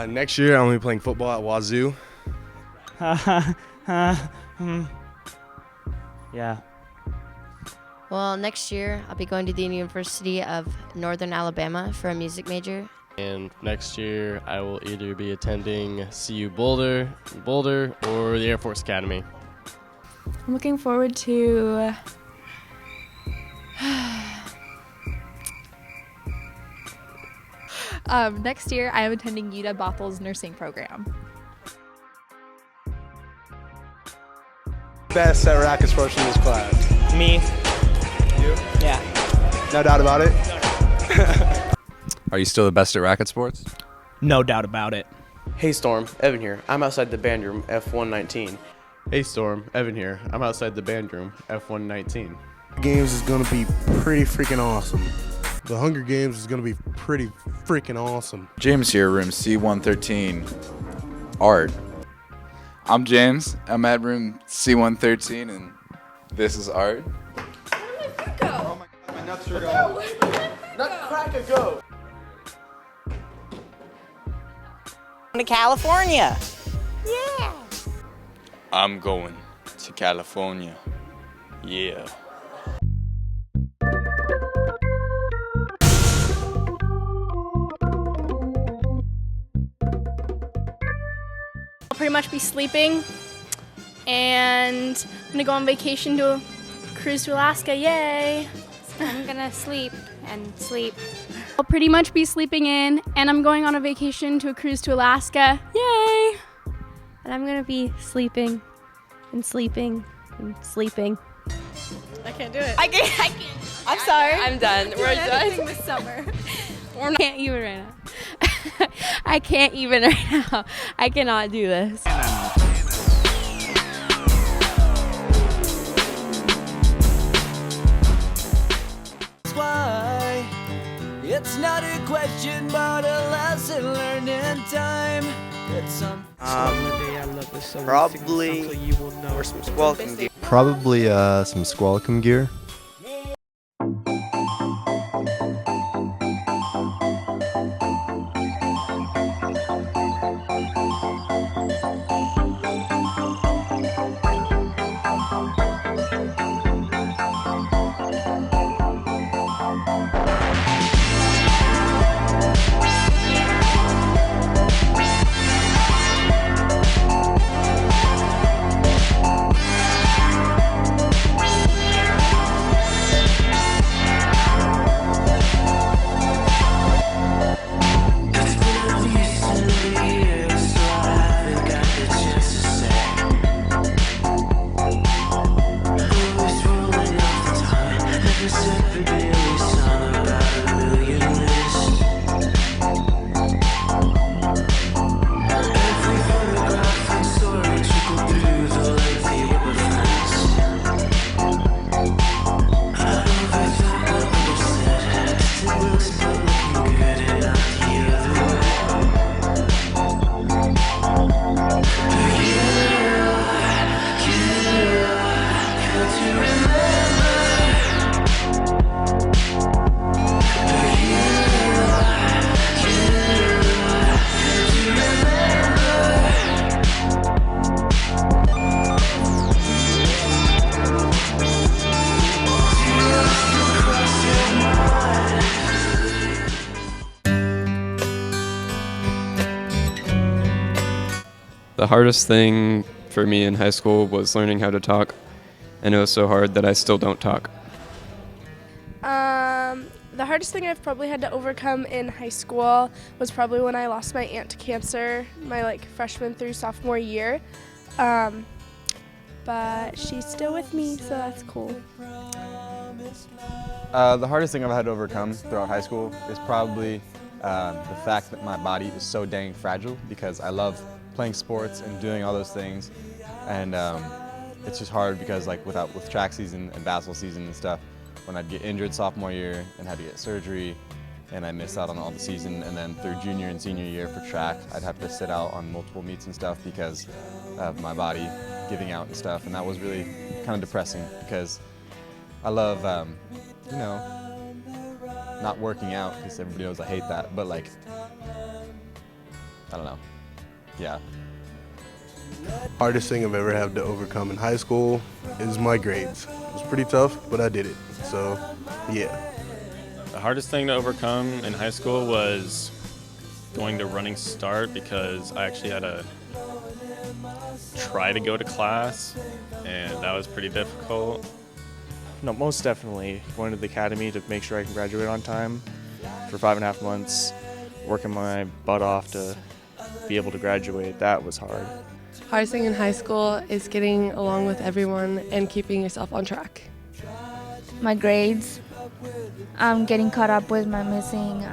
Next year, I'm going to be playing football at Wazoo. Yeah. Well, next year I'll be going to the University of Northern Alabama for a music major. And next year I will either be attending CU Boulder, or the Air Force Academy. I'm looking forward to next year I am attending UW Bothel's nursing program. Best at racket sports in this class. Me. You? Yeah. No doubt about it. Are you still the best at racket sports? No doubt about it. Hey Storm, Evan here. I'm outside the band room, F119. Hey Storm, Evan here. I'm outside the band room, F119. Games is going to be pretty freaking awesome. The Hunger Games is going to be pretty freaking awesome. James here, room C113. Art. I'm James. I'm at room C113, and this is art. Oh my God, my nuts are going. Nutcracker, go! To California. I'm going to California. Yeah. I'll pretty much be sleeping, and I'm gonna go on vacation to cruise to Alaska. Yay! I'm gonna sleep and sleep. I'll pretty much be sleeping in, and I'm going on a vacation to a cruise to Alaska. Yay! And I'm gonna be sleeping and sleeping and sleeping. I can't do it. I can't. I'm sorry. I'm done. We're done. This summer. I can't even right now. I can't even right now. I cannot do this. Why? It's not a question, but a lesson learned in time. It's some Probably or some squalicum gear. Probably some squalicum gear. The hardest thing for me in high school was learning how to talk, and it was so hard that I still don't talk. The hardest thing I've probably had to overcome in high school was probably when I lost my aunt to cancer my freshman through sophomore year. But she's still with me, so that's cool. The hardest thing I've had to overcome throughout high school is probably the fact that my body is so dang fragile, because I love playing sports and doing all those things, and it's just hard because with track season and basketball season and stuff, when I'd get injured sophomore year and had to get surgery and I missed out on all the season, and then through junior and senior year for track I'd have to sit out on multiple meets and stuff because of my body giving out and stuff, and that was really kind of depressing because I love not working out, because everybody knows I hate that, but I don't know. Yeah. Hardest thing I've ever had to overcome in high school is my grades. It was pretty tough, but I did it. So, yeah. The hardest thing to overcome in high school was going to running start because I actually had to try to go to class, and that was pretty difficult. No, most definitely going to the academy to make sure I can graduate on time for 5.5 months, working my butt off to be able to graduate. That was hard. Hardest thing in high school is getting along with everyone and keeping yourself on track. My grades, getting caught up with my missing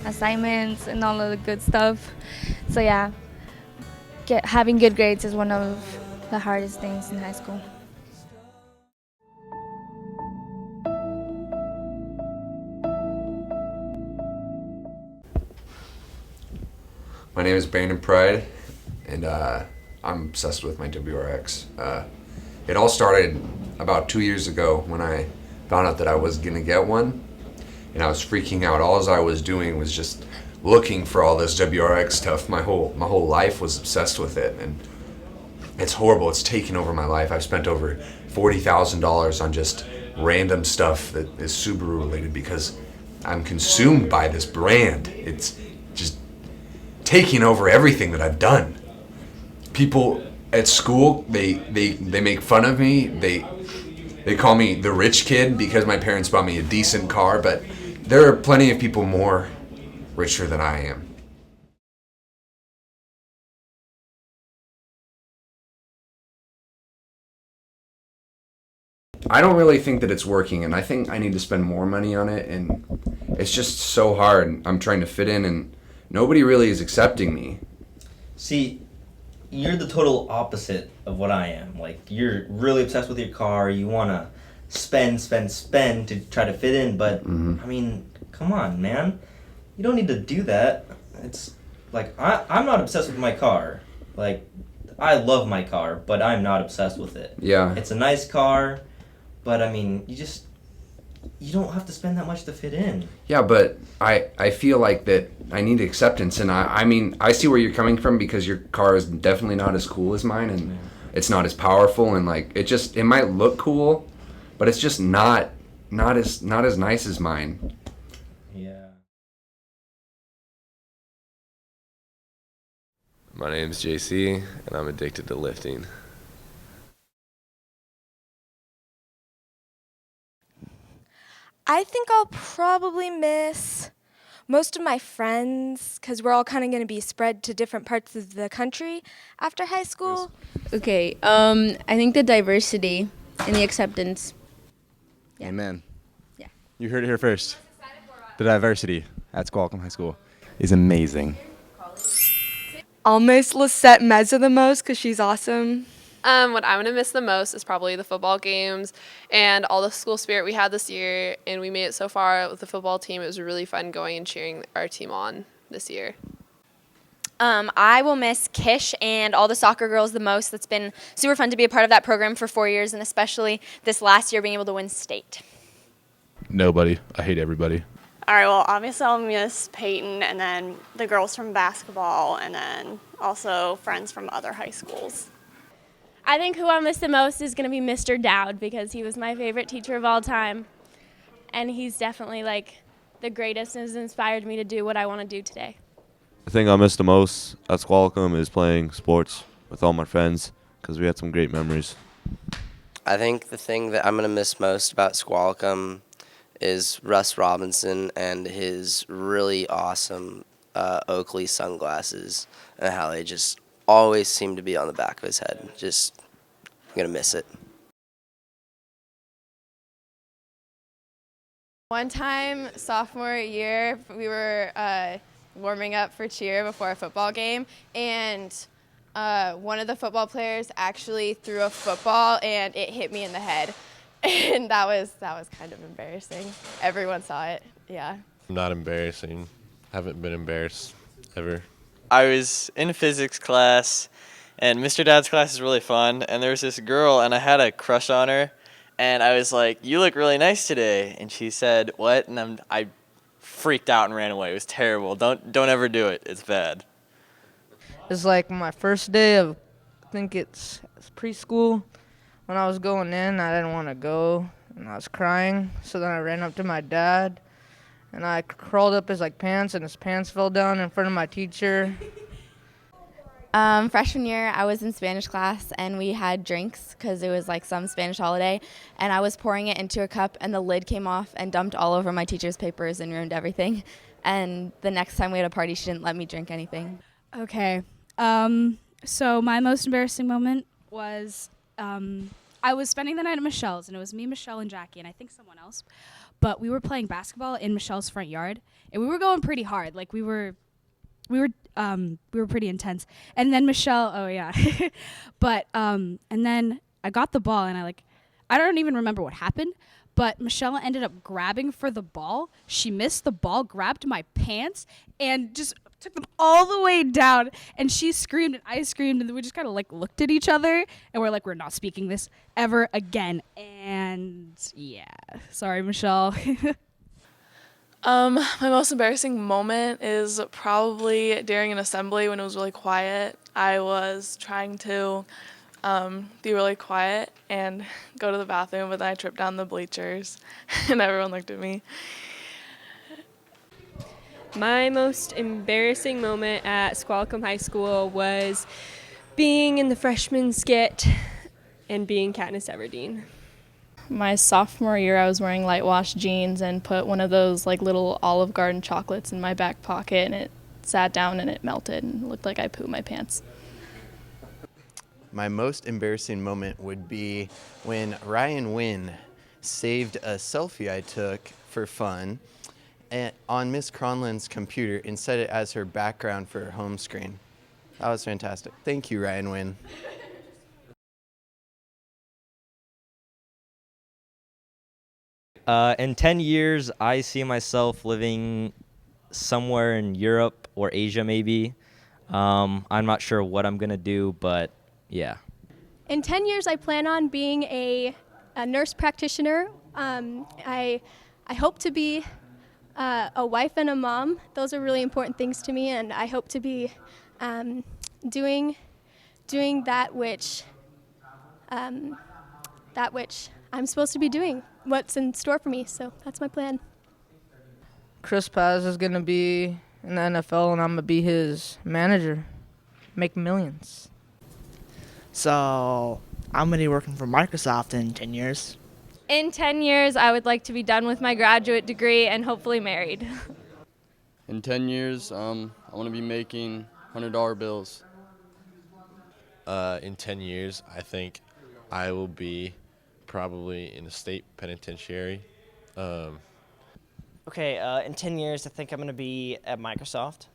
assignments and all of the good stuff. So yeah, having good grades is one of the hardest things in high school. My name is Brandon Pride, and I'm obsessed with my WRX. It all started about 2 years ago when I found out that I was gonna get one, and I was freaking out. All I was doing was just looking for all this WRX stuff. My whole life was obsessed with it, and it's horrible. It's taken over my life. I've spent over $40,000 on just random stuff that is Subaru related because I'm consumed by this brand. It's just taking over everything that I've done. People at school, they make fun of me. They call me the rich kid because my parents bought me a decent car, but there are plenty of people more richer than I am. I don't really think that it's working, and I think I need to spend more money on it, and it's just so hard. I'm trying to fit in, and nobody really is accepting me. See, you're the total opposite of what I am. Like, you're really obsessed with your car. You want to spend to try to fit in, but, I mean, come on, man. You don't need to do that. It's, like, I'm not obsessed with my car. Like, I love my car, but I'm not obsessed with it. Yeah. It's a nice car, but, I mean, you don't have to spend that much to fit in. Yeah, but I feel like that I need acceptance, and I mean, I see where you're coming from because your car is definitely not as cool as mine, and it's not as powerful, and like it might look cool, but it's just not as nice as mine. Yeah. My name's JC, and I'm addicted to lifting. I think I'll probably miss most of my friends because we're all kind of going to be spread to different parts of the country after high school. Okay, I think the diversity and the acceptance. Yeah. Amen. Yeah. You heard it here first. The diversity at Squalicum High School is amazing. I'll miss Lisette Meza the most because she's awesome. What I'm going to miss the most is probably the football games and all the school spirit we had this year, and we made it so far with the football team. It was really fun going and cheering our team on this year. I will miss Kish and all the soccer girls the most. It's been super fun to be a part of that program for 4 years, and especially this last year being able to win state. Nobody. I hate everybody. All right, well, obviously I'll miss Peyton and then the girls from basketball and then also friends from other high schools. I think who I'll miss the most is going to be Mr. Dowd because he was my favorite teacher of all time. And he's definitely like the greatest and has inspired me to do what I want to do today. The thing I miss the most at Squalicum is playing sports with all my friends because we had some great memories. I think the thing that I'm going to miss most about Squalicum is Russ Robinson and his really awesome Oakley sunglasses and how they just always seem to be on the back of his head. I'm going to miss it. One time, sophomore year, we were warming up for cheer before a football game, and one of the football players actually threw a football, and it hit me in the head. And that was kind of embarrassing. Everyone saw it, yeah. Not embarrassing. Haven't been embarrassed ever. I was in physics class, and Mr. Dad's class is really fun, and there was this girl, and I had a crush on her, and I was like, "You look really nice today," and she said, "What?" And I freaked out and ran away. It was terrible. Don't ever do it. It's bad. is like my first day of, I think it's preschool. When I was going in, I didn't want to go, and I was crying. So then I ran up to my dad, and I crawled up his pants, and his pants fell down in front of my teacher. Freshman year, I was in Spanish class, and we had drinks because it was some Spanish holiday, and I was pouring it into a cup, and the lid came off and dumped all over my teacher's papers and ruined everything. And the next time we had a party, she didn't let me drink anything. Okay. So my most embarrassing moment was I was spending the night at Michelle's, and it was me, Michelle, and Jackie, and I think someone else. But we were playing basketball in Michelle's front yard, and we were going pretty hard. We were pretty intense. And then Michelle, oh yeah. But and then I got the ball, and I don't even remember what happened, but Michelle ended up grabbing for the ball. She missed the ball, grabbed my pants, and just took them all the way down. And she screamed, and I screamed, and we just kind of looked at each other, and we're not speaking this ever again. And yeah, sorry, Michelle. My most embarrassing moment is probably during an assembly when it was really quiet. I was trying to be really quiet and go to the bathroom, but then I tripped down the bleachers, and everyone looked at me. My most embarrassing moment at Squalicum High School was being in the freshman skit and being Katniss Everdeen. My sophomore year, I was wearing light wash jeans and put one of those little Olive Garden chocolates in my back pocket, and it sat down and it melted and looked like I pooped my pants. My most embarrassing moment would be when Ryan Wynn saved a selfie I took for fun on Miss Cronlin's computer and set it as her background for her home screen. That was fantastic. Thank you, Ryan Wynn. In 10 years, I see myself living somewhere in Europe or Asia, maybe. I'm not sure what I'm going to do, but yeah. In 10 years, I plan on being a nurse practitioner. I hope to be a wife and a mom. Those are really important things to me, and I hope to be doing that which I'm supposed to be doing, what's in store for me. So that's my plan. Chris Paz is going to be in the NFL, and I'm going to be his manager. Make millions. So I'm going to be working for Microsoft in 10 years. In 10 years, I would like to be done with my graduate degree and hopefully married. In 10 years, I want to be making $100 bills. In 10 years, I think I will be probably in a state penitentiary. Okay, in 10 years, I think I'm going to be at Microsoft.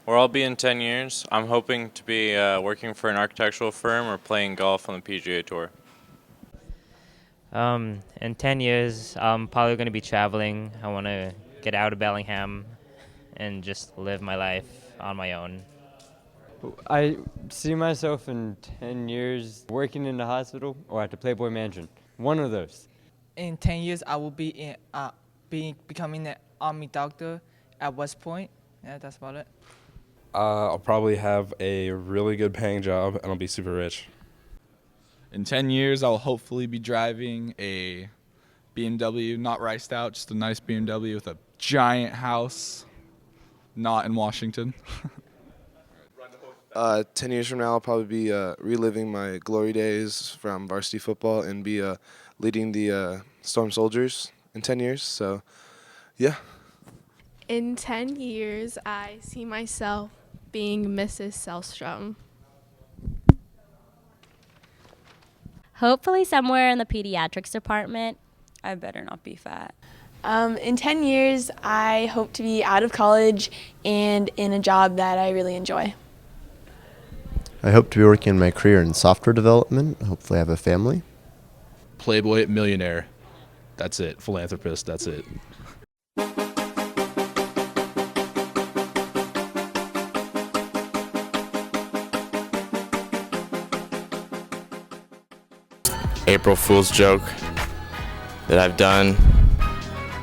Where I'll be in 10 years, I'm hoping to be working for an architectural firm or playing golf on the PGA Tour. In 10 years, I'm probably going to be traveling. I want to get out of Bellingham and just live my life on my own. I see myself in 10 years working in the hospital or at the Playboy Mansion. One of those. In 10 years, I will be becoming an army doctor at West Point. Yeah, that's about it. I'll probably have a really good paying job and I'll be super rich. In 10 years, I'll hopefully be driving a BMW, not riced out, just a nice BMW with a giant house, not in Washington. 10 years from now, I'll probably be reliving my glory days from varsity football and be leading the Storm Soldiers in 10 years. So, yeah. In 10 years, I see myself being Mrs. Selstrom. Hopefully somewhere in the pediatrics department. I better not be fat. In 10 years, I hope to be out of college and in a job that I really enjoy. I hope to be working in my career in software development. Hopefully I have a family. Playboy millionaire. That's it. Philanthropist. That's it. April Fool's joke that I've done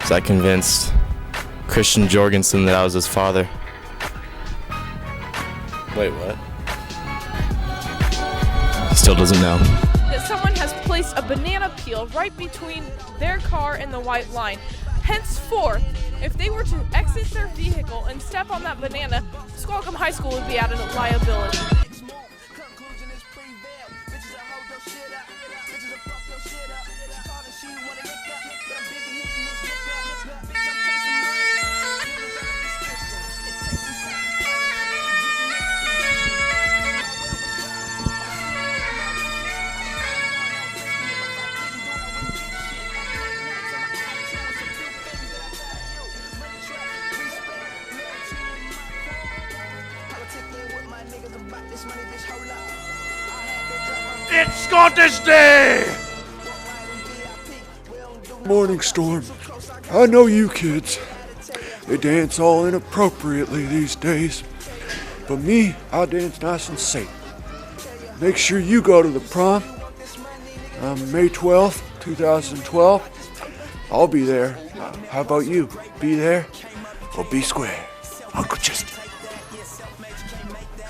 is I convinced Christian Jorgensen that I was his father. Wait, what? Still doesn't know. That someone has placed a banana peel right between their car and the white line. Henceforth, if they were to exit their vehicle and step on that banana, Squalicum High School would be at a liability. It's Scottish Day! Morning Storm. I know you kids. They dance all inappropriately these days. But me, I dance nice and safe. Make sure you go to the prom. May 12th, 2012. I'll be there. How about you? Be there or be square? Uncle Chester.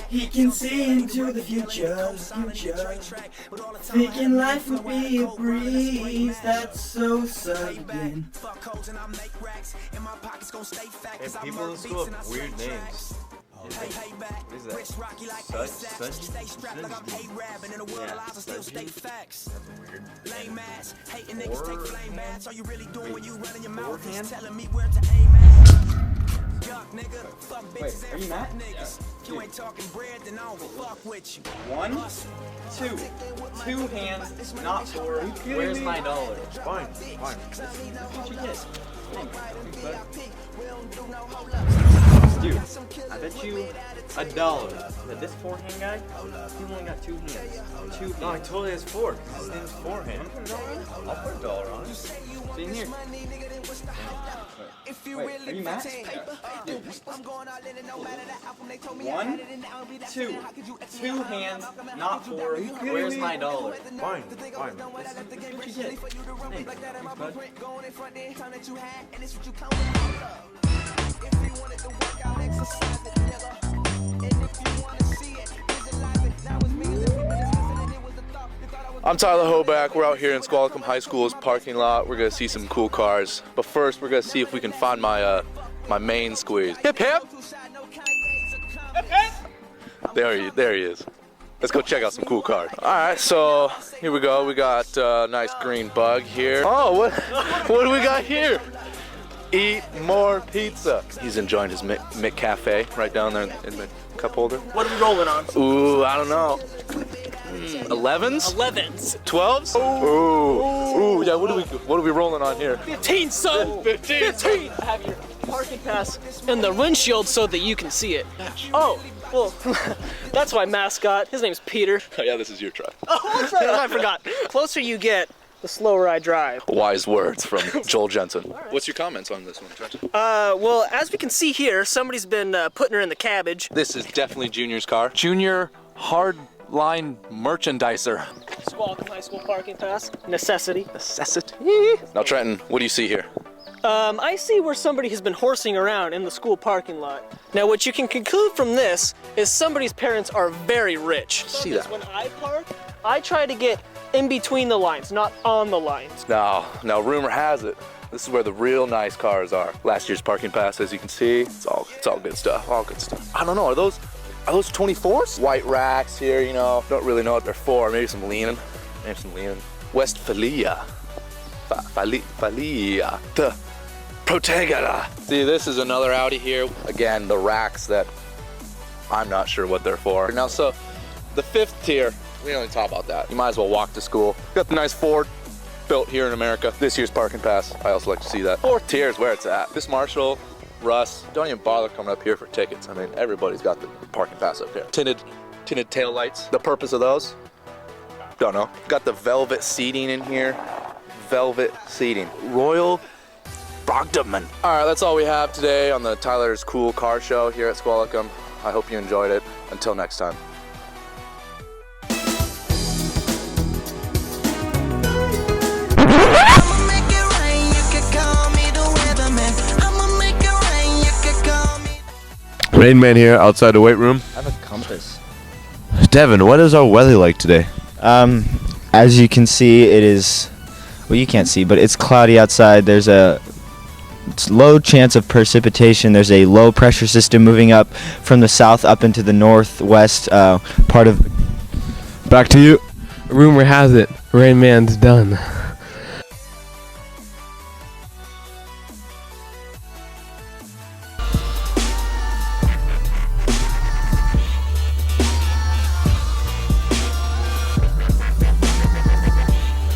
He can see into the future, thinking life would be a breeze. That's so sudden. Hey, people in school have weird names. What is that? Wait, are you Matt? Yes. You ain't talking bread, then I don't fuck with you. 1, 2. 2 hands, not 4. Where's my dollar? Fine, fine. What you get? Dude, I bet you $1 that this 4-hand guy, he only got 2 hands. 2 hands. No, he totally has 4. His name's 4-hand. I'll put $1 on it. See here. Wait, are you Matt? Yeah. 1, 2. 2 hands, not 4. Where's my dollar? Fine, fine. What you get? Thanks, bud. I'm Tyler Hoback. We're out here in Squalicum High School's parking lot. We're gonna see some cool cars. But first, we're gonna see if we can find my my main squeeze. Hip hip! Hip hip! There he is. Let's go check out some cool cars. All right, so here we go. We got a nice green bug here. Oh, what do we got here? Eat more pizza. He's enjoying his Mick Cafe right down there in the cup holder. What are we rolling on? Ooh, I don't know. 11s? 11s. 12s? Ooh, yeah. What are we rolling on here? 15, son. 15. I have your parking pass in the windshield so that you can see it. Oh, well, that's my mascot. His name's Peter. Oh, yeah, this is your truck. Oh, that's right. I forgot. The closer you get, the slower I drive. Wise words from Joel Jensen. What's your comments on this one, Jensen? Well, as we can see here, somebody's been putting her in the cabbage. This is definitely Junior's car. Junior hardline merchandiser. Squalicum High School parking pass. Necessity. Now, Trenton, what do you see here? I see where somebody has been horsing around in the school parking lot. Now, what you can conclude from this is somebody's parents are very rich. See that? When I park, I try to get in between the lines, not on the lines. Now, rumor has it, this is where the real nice cars are. Last year's parking pass, as you can see, it's all good stuff, all good stuff. I don't know, are those 24s? White racks here, you know, don't really know what they're for. Maybe some leaning. Westphalia. Phalia. The Protagora. See, this is another Audi here. Again, the racks that I'm not sure what they're for. Now, so the 5th tier, we don't even talk about that. You might as well walk to school. Got the nice Ford built here in America. This year's parking pass, I also like to see that. 4th tier is where it's at. This Marshall, Russ, don't even bother coming up here for tickets. I mean, everybody's got the parking pass up here. Tinted tail lights. The purpose of those? Don't know. Got the velvet seating in here. Velvet seating. Royal Brogdman. All right, that's all we have today on the Tyler's Cool Car Show here at Squalicum. I hope you enjoyed it. Until next time. Rain Man here outside the weight room. I have a compass. Devin, what is our weather like today? As you can see, it is, well, you can't see, but it's cloudy outside. There's a low chance of precipitation. There's a low pressure system moving up from the south up into the northwest part of. Back to you. Rumor has it, Rain Man's done.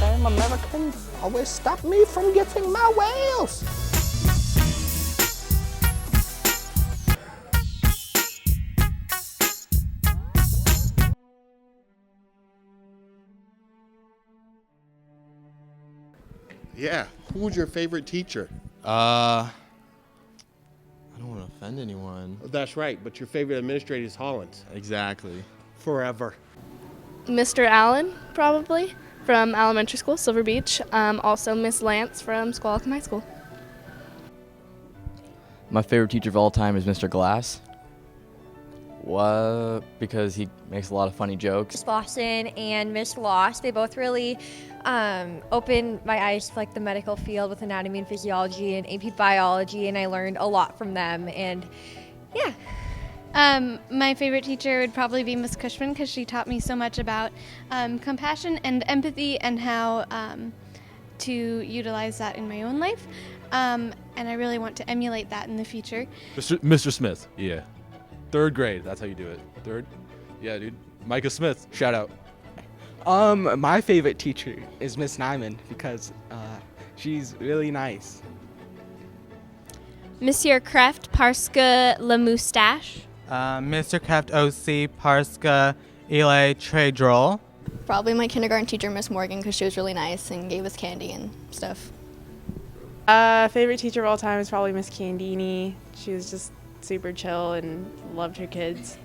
I'm American. Always stop me from getting my whales. Yeah. Who was your favorite teacher? I don't want to offend anyone. That's right, but your favorite administrator is Holland. Exactly. Forever. Mr. Allen, probably, from elementary school, Silver Beach. Also Miss Lance from Squalicum High School. My favorite teacher of all time is Mr. Glass. What? Because he makes a lot of funny jokes. Miss Lawson and Miss Loss, they both really opened my eyes to like the medical field with anatomy and physiology and AP biology, and I learned a lot from them. And yeah. My favorite teacher would probably be Miss Cushman because she taught me so much about compassion and empathy and how to utilize that in my own life. And I really want to emulate that in the future. Mr. Smith, yeah. 3rd grade, that's how you do it. 3rd? Yeah, dude. Micah Smith, shout out. My favorite teacher is Miss Nyman because she's really nice. Monsieur Kreft, Parska La Moustache. Mr. Kreft OC, Parska Eli Tredrol. Probably my kindergarten teacher, Miss Morgan, because she was really nice and gave us candy and stuff. Favorite teacher of all time is probably Miss Candini. She was just super chill and loved her kids.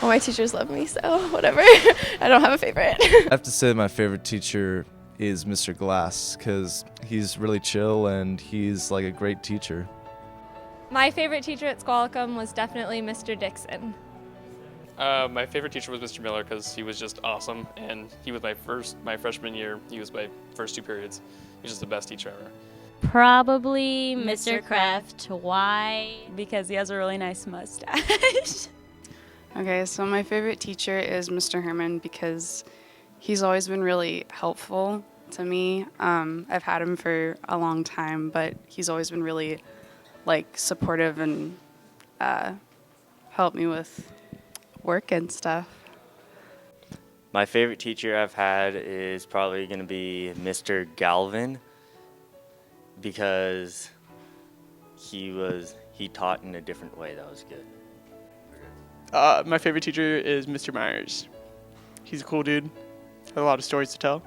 All my teachers love me, so whatever. I don't have a favorite. I have to say my favorite teacher is Mr. Glass because he's really chill and he's like a great teacher. My favorite teacher at Squalicum was definitely Mr. Dixon. My favorite teacher was Mr. Miller because he was just awesome, and he was my freshman year. He was my first 2 periods. He was just the best teacher ever. Probably Mr. Kreft. Why? Because he has a really nice mustache. Okay, so my favorite teacher is Mr. Herman because he's always been really helpful to me. I've had him for a long time, but he's always been really supportive and helped me with work and stuff. My favorite teacher I've had is probably going to be Mr. Galvin because he taught in a different way that was good. My favorite teacher is Mr. Myers. He's a cool dude, has a lot of stories to tell,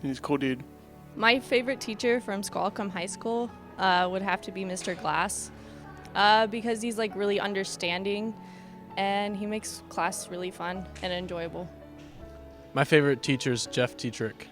and he's a cool dude. My favorite teacher from Squalicum High School would have to be Mr. Glass because he's really understanding and he makes class really fun and enjoyable. My favorite teacher is Jeff Tetrick